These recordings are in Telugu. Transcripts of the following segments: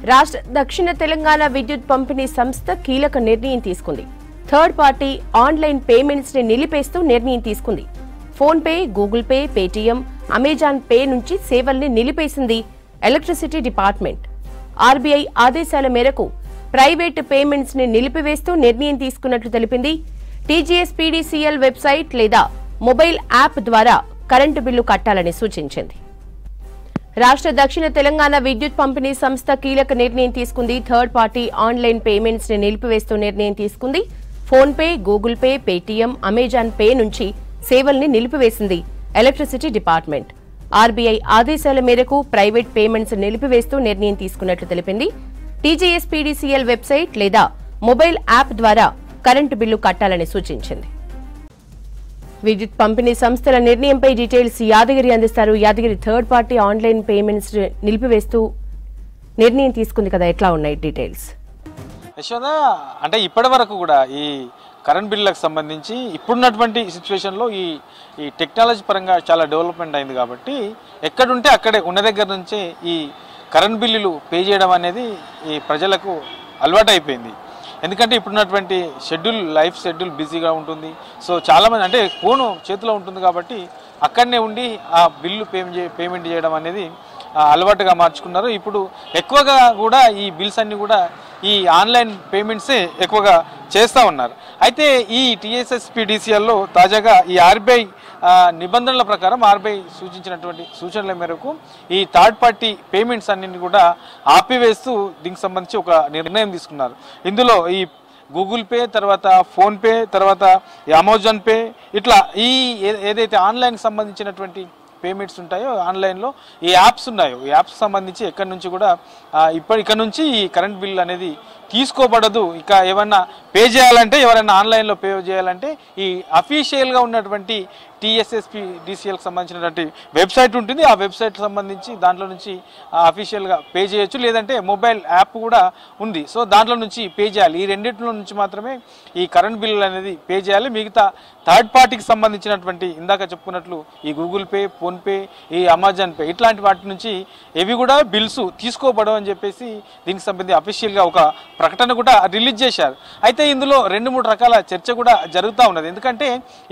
రాష్ట్ర దక్షిణ తెలంగాణ విద్యుత్ పంపిణీ సంస్థ కీలక నిర్ణయం తీసుకుంది. థర్డ్ పార్టీ ఆన్లైన్ పేమెంట్స్ ని నిలిపేస్తూ నిర్ణయం తీసుకుంది. Phone pay, Google pay, Paytm, Amazon pay నుంచి సేవల్ని నిలిపేసింది ఎలక్ట్రిసిటీ డిపార్ట్మెంట్. ఆర్బీఐ ఆదేశాల మేరకు ప్రైవేట్ పేమెంట్స్ ని నిలిపివేస్తూ నిర్ణయం తీసుకున్నట్లు తెలిపింది. టీజీఎస్పీడీసీఎల్ వెబ్సైట్ లేదా మొబైల్ యాప్ ద్వారా కరెంటు బిల్లు కట్టాలని సూచించింది. రాష్ట్ర దక్షిణ తెలంగాణ విద్యుత్ పంపిణీ సంస్థ కీలక నిర్ణయం తీసుకుంది. థర్డ్ పార్టీ ఆన్లైన్ పేమెంట్స్ ని నిలిపివేస్తూ నిర్ణయం తీసుకుంది. Phone pay, Google pay, Paytm, Amazon pay నుంచి సేవల్ని నిలిపివేసింది ఎలక్ట్రిసిటీ డిపార్ట్మెంట్. ఆర్బీఐ ఆదేశాల మేరకు ప్రైవేట్ పేమెంట్స్ నిలిపివేస్తూ నిర్ణయం తీసుకున్నట్లు తెలిపింది. టీజీఎస్పీడీసీఎల్ వెబ్సైట్ లేదా మొబైల్ యాప్ ద్వారా కరెంటు బిల్లు కట్టాలని సూచించింది. విద్యుత్ పంపిణీ సంస్థల నిర్ణయంపై డీటెయిల్స్ యాదగిరి అందిస్తారు. Yadagiri, third party online payments నిలిపివేస్తూ నిర్ణయం తీసుకుంది కదా, ఎట్లా ఉన్నాయి డీటెయిల్స్? యశోద, అంటే ఇప్పటి వరకు కూడా ఈ కరెంట్ బిల్లులకు సంబంధించి ఇప్పుడున్నటువంటి సిచ్యువేషన్లో ఈ టెక్నాలజీ పరంగా చాలా డెవలప్మెంట్ అయింది కాబట్టి ఎక్కడుంటే అక్కడే ఉన్న దగ్గర నుంచే ఈ కరెంట్ బిల్లులు పే చేయడం అనేది ఈ ప్రజలకు అలవాటు అయిపోయింది. ఎందుకంటే ఇప్పుడున్నటువంటి లైఫ్ షెడ్యూల్ బిజీగా ఉంటుంది. సో చాలామంది అంటే ఫోను చేతిలో ఉంటుంది కాబట్టి అక్కడనే ఉండి ఆ బిల్లు పేమెంట్ చేయడం అనేది అలవాటుగా మార్చుకున్నారు. ఇప్పుడు ఎక్కువగా కూడా ఈ బిల్స్ అన్ని కూడా ఈ ఆన్లైన్ పేమెంట్సే ఎక్కువగా చేస్తూ ఉన్నారు. అయితే ఈ టీఎస్ఎస్పీడీసీఎల్లో తాజాగా ఈ ఆర్బీఐ నిబంధనల ప్రకారం ఆర్బీఐ సూచించినటువంటి సూచనల మేరకు ఈ థర్డ్ పార్టీ పేమెంట్స్ అన్నింటినీ కూడా ఆపివేస్తూ దీనికి సంబంధించి ఒక నిర్ణయం తీసుకున్నారు. ఇందులో ఈ గూగుల్ పే, తర్వాత ఫోన్పే, తర్వాత అమెజాన్ పే, ఇట్లా ఈ ఏదైతే ఆన్లైన్కి సంబంధించినటువంటి పేమెంట్స్ ఉంటాయో ఆన్లైన్లో ఈ యాప్స్ ఉన్నాయో ఈ యాప్స్ సంబంధించి ఎక్కడి నుంచి కూడా ఇక్కడ నుంచి ఈ కరెంట్ బిల్ అనేది తీసుకోబడదు. ఇక ఏమన్నా పే చేయాలంటే ఎవరైనా ఆన్లైన్లో పే చేయాలంటే ఈ అఫీషియల్గా ఉన్నటువంటి టీఎస్ఎస్పీడీసీఎల్కి సంబంధించినటువంటి వెబ్సైట్ ఉంటుంది. ఆ వెబ్సైట్ సంబంధించి దాంట్లో నుంచి అఫీషియల్గా పే చేయొచ్చు, లేదంటే మొబైల్ యాప్ కూడా ఉంది. సో దాంట్లో నుంచి పే చేయాలి. ఈ రెండింటిలో నుంచి మాత్రమే ఈ కరెంట్ బిల్లు అనేది పే చేయాలి. మిగతా థర్డ్ పార్టీకి సంబంధించినటువంటి ఇందాక చెప్పుకున్నట్లు ఈ గూగుల్ పే, ఫోన్పే, ఈ అమెజాన్ పే ఇట్లాంటి వాటి నుంచి ఇవి కూడా బిల్స్ తీసుకోబడవు అని చెప్పేసి దీనికి సంబంధించి అఫీషియల్గా ఒక ప్రకటన కూడా రిలీజ్ చేశారు. అయితే ఇందులో 2-3 రకాల చర్చ కూడా జరుగుతూ ఉన్నది. ఎందుకంటే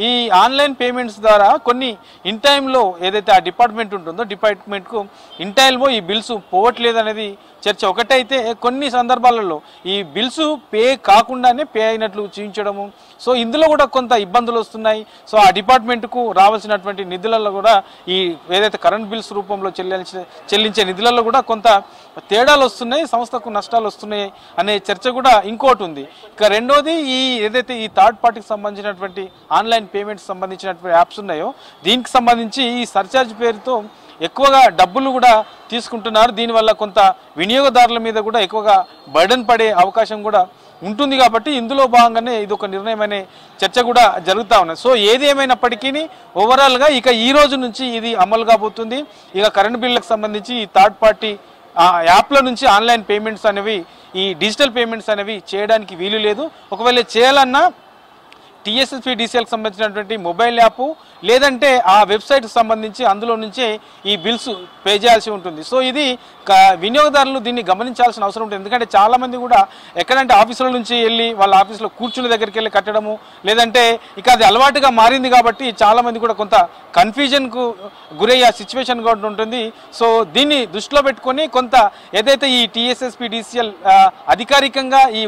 ఈ ఆన్లైన్ పేమెంట్స్ ద్వారా కొన్ని ఇన్ టైంలో ఏదైతే ఆ డిపార్ట్మెంట్ ఉంటుందో డిపార్ట్మెంట్కు ఇన్ టైంలో ఈ బిల్స్ పోవట్లేదు అనేది చర్చ ఒకటైతే, కొన్ని సందర్భాలలో ఈ బిల్స్ పే కాకుండానే పే అయినట్లు చూపించడము. సో ఇందులో కూడా కొంత ఇబ్బందులు వస్తున్నాయి. సో ఆ డిపార్ట్మెంట్కు రావాల్సినటువంటి నిధులలో కూడా ఈ ఏదైతే కరెంట్ బిల్స్ రూపంలో చెల్లించే నిధులలో కూడా కొంత తేడాలు వస్తున్నాయి, సంస్థకు నష్టాలు వస్తున్నాయి అనే చర్చ కూడా ఇంకోటి ఉంది. ఇక రెండోది ఈ ఏదైతే ఈ థర్డ్ పార్టీకి సంబంధించినటువంటి ఆన్లైన్ పేమెంట్స్ సంబంధించినటువంటి యాప్స్ ఉన్నాయో దీనికి సంబంధించి ఈ సర్చార్జ్ పేరుతో ఎక్కువగా డబ్బులు కూడా తీసుకుంటున్నారు. దీనివల్ల కొంత వినియోగదారుల మీద కూడా ఎక్కువగా బర్డెన్ పడే అవకాశం కూడా ఉంటుంది. కాబట్టి ఇందులో భాగంగానే ఇది ఒక నిర్ణయం అనే చర్చ కూడా జరుగుతూ ఉన్నది. సో ఏది ఏమైనప్పటికీ ఓవరాల్గా ఇక ఈ రోజు నుంచి ఇది అమలు కాబోతుంది. ఇక కరెంట్ బిల్లులకు సంబంధించి ఈ థర్డ్ పార్టీ యాప్ల నుంచి ఆన్లైన్ పేమెంట్స్ అనేవి ఈ డిజిటల్ పేమెంట్స్ అనేవి చేయడానికి వీలు లేదు. ఒకవేళ చేయాలన్నా టీఎస్ఎస్పీడీసీఎల్కి సంబంధించినటువంటి మొబైల్ యాప్ లేదంటే ఆ వెబ్సైట్కి సంబంధించి అందులో నుంచే ఈ బిల్స్ పే చేయాల్సి ఉంటుంది. సో ఇది వినియోగదారులు దీన్ని గమనించాల్సిన అవసరం ఉంటుంది. ఎందుకంటే చాలామంది కూడా ఎక్కడంటే ఆఫీసుల నుంచి వెళ్ళి వాళ్ళ ఆఫీసులో కూర్చుని దగ్గరికి వెళ్ళి కట్టడము, లేదంటే ఇక అది అలవాటుగా మారింది కాబట్టి చాలామంది కూడా కొంత కన్ఫ్యూజన్కు గురయ్యే సిచ్యువేషన్ కూడా ఉంటుంది. సో దీన్ని దృష్టిలో పెట్టుకొని కొంత ఏదైతే ఈ టీఎస్ఎస్పీడీసీఎల్ అధికారికంగా ఈ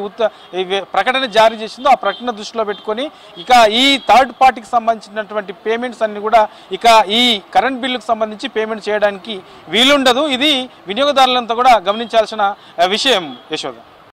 ప్రకటన జారీ చేసిందో ఆ ప్రకటన దృష్టిలో పెట్టుకొని ఇక ఈ థర్డ్ పార్టీకి సంబంధించినటువంటి పేమెంట్స్ అన్ని కూడా ఇక ఈ కరెంట్ బిల్లుకు సంబంధించి పేమెంట్ చేయడానికి వీలుండదు. ఇది వినియోగదారులంతా కూడా గమనించాల్సిన విషయం యశోద.